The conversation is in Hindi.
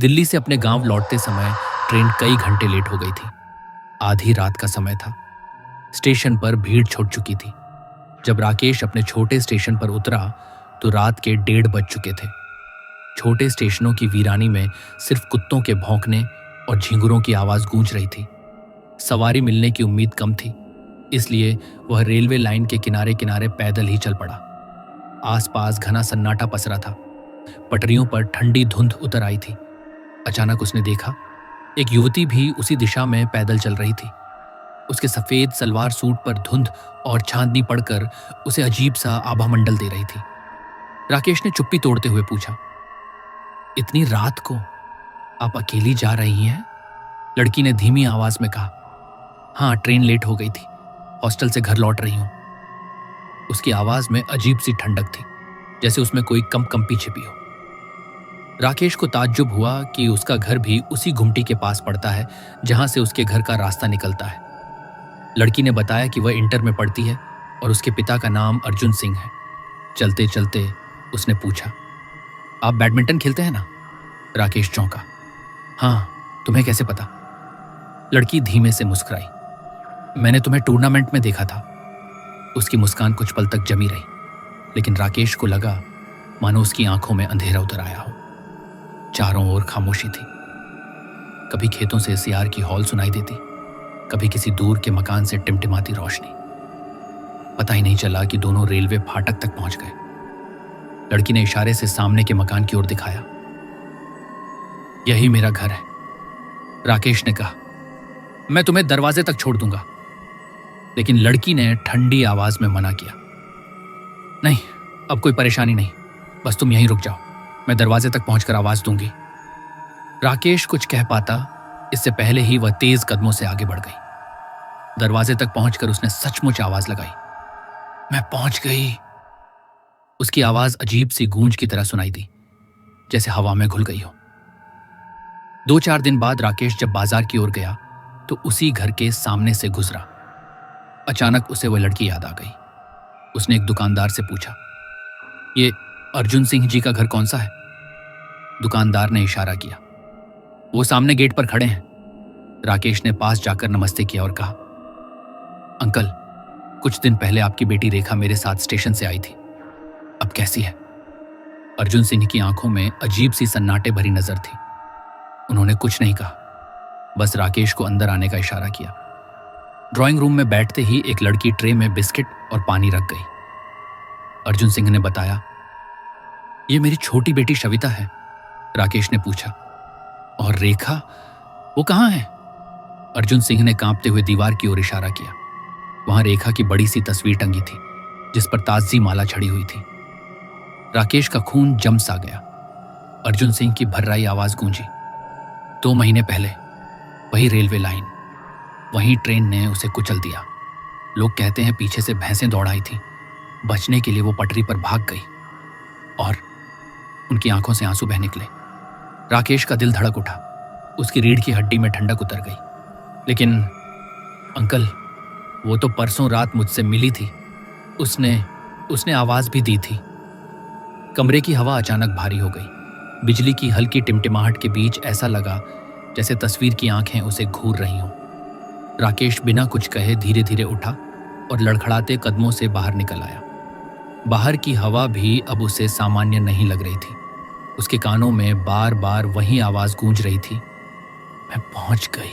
दिल्ली से अपने गांव लौटते समय ट्रेन कई घंटे लेट हो गई थी। आधी रात का समय था। स्टेशन पर भीड़ छुट चुकी थी। जब राकेश अपने छोटे स्टेशन पर उतरा तो रात के 1:30 बज चुके थे। छोटे स्टेशनों की वीरानी में सिर्फ कुत्तों के भौंकने और झींगुरों की आवाज गूंज रही थी। सवारी मिलने की उम्मीद कम थी, इसलिए वह रेलवे लाइन के किनारे किनारे पैदल ही चल पड़ा। आसपास घना सन्नाटा पसरा था। पटरियों पर ठंडी धुंध उतर आई थी। अचानक उसने देखा, एक युवती भी उसी दिशा में पैदल चल रही थी। उसके सफेद सलवार सूट पर धुंध और चांदनी पड़कर उसे अजीब सा आभामंडल दे रही थी। राकेश ने चुप्पी तोड़ते हुए पूछा, इतनी रात को आप अकेली जा रही हैं? लड़की ने धीमी आवाज में कहा, हाँ, ट्रेन लेट हो गई थी, हॉस्टल से घर लौट रही हूं। उसकी आवाज में अजीब सी ठंडक थी, जैसे उसमें कोई कंपी छिपी हो। राकेश को ताज्जुब हुआ कि उसका घर भी उसी घुमटी के पास पड़ता है जहां से उसके घर का रास्ता निकलता है। लड़की ने बताया कि वह इंटर में पढ़ती है और उसके पिता का नाम अर्जुन सिंह है। चलते चलते उसने पूछा, आप बैडमिंटन खेलते हैं ना? राकेश चौंका। हाँ, तुम्हें कैसे पता? लड़की धीमे से मुस्कुराई। मैंने तुम्हें टूर्नामेंट में देखा था। उसकी मुस्कान कुछ पल तक जमी रही, लेकिन राकेश को लगा मानो उसकी आंखों में अंधेरा उतर आया हो। चारों ओर खामोशी थी। कभी खेतों से सियार की हॉल सुनाई देती, कभी किसी दूर के मकान से टिमटिमाती रोशनी। पता ही नहीं चला कि दोनों रेलवे फाटक तक पहुंच गए। लड़की ने इशारे से सामने के मकान की ओर दिखाया। यही मेरा घर है, राकेश ने कहा। मैं तुम्हें दरवाजे तक छोड़ दूंगा। लेकिन लड़की ने ठंडी आवाज में मना किया। नहीं, अब कोई परेशानी नहीं, बस तुम यहीं रुक जाओ, मैं दरवाजे तक पहुंचकर आवाज दूंगी। राकेश कुछ कह पाता इससे पहले ही वह तेज कदमों से आगे बढ़ गई। दरवाजे तक पहुंचकर उसने सचमुच आवाज लगाई। मैं पहुंच गई। उसकी आवाज अजीब सी गूंज की तरह सुनाई दी, जैसे हवा में घुल गई हो। 2-4 दिन बाद राकेश जब बाजार की ओर गया तो उसी घर के सामने से गुजरा। अचानक उसे वह लड़की याद आ गई। उसने एक दुकानदार से पूछा, ये अर्जुन सिंह जी का घर कौन सा है? दुकानदार ने इशारा किया। वो सामने गेट पर खड़े हैं। राकेश ने पास जाकर नमस्ते किया और कहा, अंकल, कुछ दिन पहले आपकी बेटी रेखा मेरे साथ स्टेशन से आई थी, अब कैसी है? अर्जुन सिंह की आंखों में अजीब सी सन्नाटे भरी नजर थी। उन्होंने कुछ नहीं कहा, बस राकेश को अंदर आने का इशारा किया। ड्राइंग रूम में बैठते ही एक लड़की ट्रे में बिस्किट और पानी रख गई। अर्जुन सिंह ने बताया, ये मेरी छोटी बेटी शविता है। राकेश ने पूछा, और रेखा, वो कहाँ है? अर्जुन सिंह ने कांपते हुए दीवार की ओर इशारा किया। वहां रेखा की बड़ी सी तस्वीर टंगी थी, जिस पर ताजी माला चढ़ी हुई थी। राकेश का खून जम सा गया। अर्जुन सिंह की भर्राई आवाज गूंजी। 2 महीने पहले वही रेलवे लाइन, वही ट्रेन ने उसे कुचल दिया। लोग कहते हैं पीछे से भैंसें दौड़ाई थी। बचने के लिए वो पटरी पर भाग गई और उनकी आंखों से आंसू बह निकले। राकेश का दिल धड़क उठा। उसकी रीढ़ की हड्डी में ठंडक उतर गई। लेकिन अंकल, वो तो परसों रात मुझसे मिली थी। उसने आवाज भी दी थी। कमरे की हवा अचानक भारी हो गई। बिजली की हल्की टिमटिमाहट के बीच ऐसा लगा जैसे तस्वीर की आंखें उसे घूर रही हों। राकेश बिना कुछ कहे धीरे धीरे उठा और लड़खड़ाते कदमों से बाहर निकल आया। बाहर की हवा भी अब उसे सामान्य नहीं लग रही थी। उसके कानों में बार बार वही आवाज गूंज रही थी, मैं पहुंच गई।